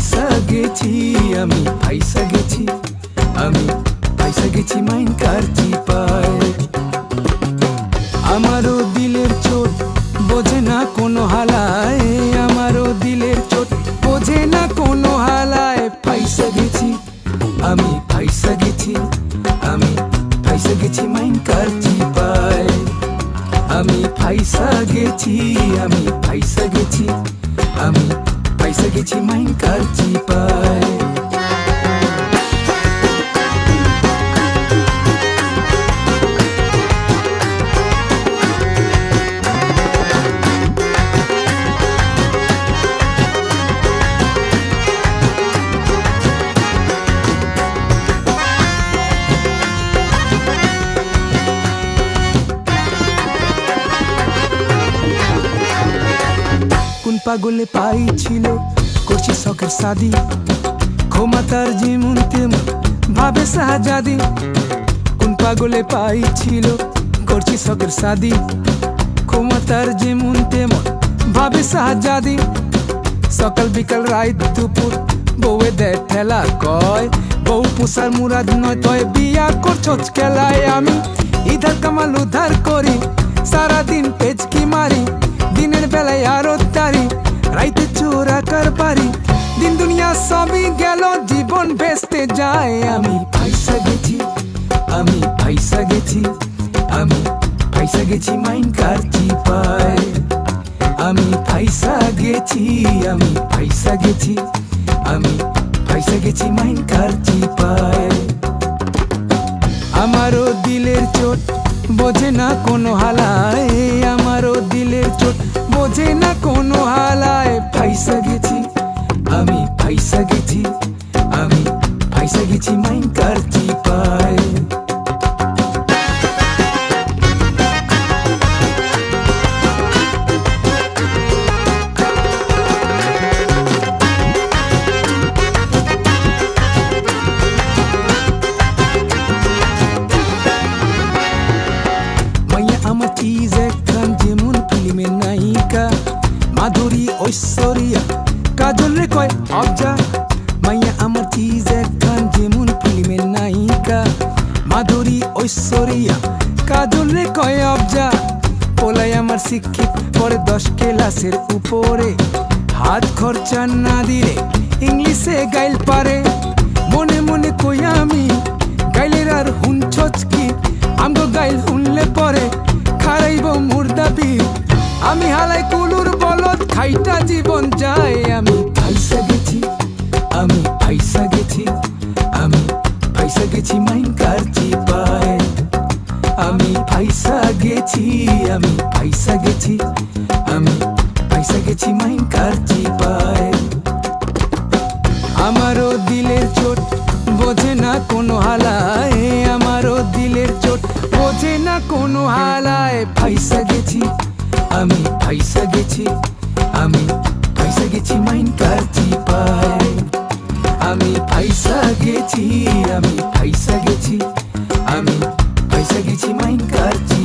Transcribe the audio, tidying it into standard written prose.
ফাইসা গেছি, আমি ফাইসা গেছি, আমি ফাইসা গেছি মাইন কার চিপায়। আমারও দিলের চোট বোঝে না কোনো হালায়, আমারও দিলের চোট বোঝে না কোনো হালায়। ফাইসা গেছি, আমি ফাইসা গেছি, আমি ফাইসা গেছি মাইন কার চিপায়। আমি ফাইসা গেছি, আমি ফাইসা গেছি, আমি ফাইসা গেছি মাইন কার চিপায়। কোন পাগলে পাইছিল করছি শখের শাদি, ক্ষমতার যেমন তেমন ভাবে শাহজাদি। কোন পাগলে পাইছিল করছি শখের শাদি, ক্ষমতার যেমন তেমন ভাবে শাহজাদি। সকাল বিকাল রাত দুপুর বউয়ে দেয় ঠেলা, কয় বউ পোষার মুরাদ নয় তয় বিয়া করছস খেলায়। আমি ইধার কামাল উধার করি, সারাদিন পেচকি মারি, দিনের বেলায় আরো তারি, রাইতে চোরা কারবারি। দিন দুনিয়া সবই গেল, জীবন ভেস্তে যায়। আমি ফাইসা গেছি, আমি ফাইসা গেছি, আমি ফাইসা গেছি মাইন কার চিপায়। আমি ফাইসা গেছি, আমি ফাইসা গেছি, আমি ফাইসা গেছি মাইন কার চিপায়। আমারও দিলের চোট বোঝে না কোনো হালায়, আমারও দিলের চোট বোঝে না কোনো হালায়। ফাইসা গেছি, আমি ফাইসা গেছি, আমি ফাইসা গেছি মাইন কার চিপায়। আমার চিজ একখান যেমন ফিল্মের নায়িকা, মাধুরী ঐশ্বরিয়া কাজল রে কয় অবজা। মাইয়া আমার চিজ একখান যেমন ফিল্মের নায়িকা, মাধুরী ঐশ্বরিয়া কাজল রে কয় অবজা। পোলাই আমার শিক্ষিত পরে 10 ক্লাসের উপরে, হাত খরচা না দিলে ইংলিশে গাইল পারে। মনে মনে কই আমি গাইলের আর হুনছস কি, আমগো গাইল হুনলে পরে খারাইব মুর্দাবি। আমি হালাই কুলুর বলদ খাইটা জীবন যায়। আমি ফাইসা গেছি, আমি ফাইসা গেছি, আমি ফাইসা গেছি মাইন কার চিপায়। আমি ফাইসা গেছি, আমি ফাইসা গেছি, আমি ফাইসা গেছি মাইন কার চিপায়। আমারও দিলের চোট বোঝে না কোনো হালায়, আমারও দিলের চোট বোঝে না কোনো হালায়। ফাইসা গেছি, আমি ফাইসা গেছি, আমি ফাইসা গেছি মাইন কার চিপায়। আমি ফাইসা গেছি, আমি ফাইসা গেছি, আমি ফাইসা গেছি মাইন কার চিপায়।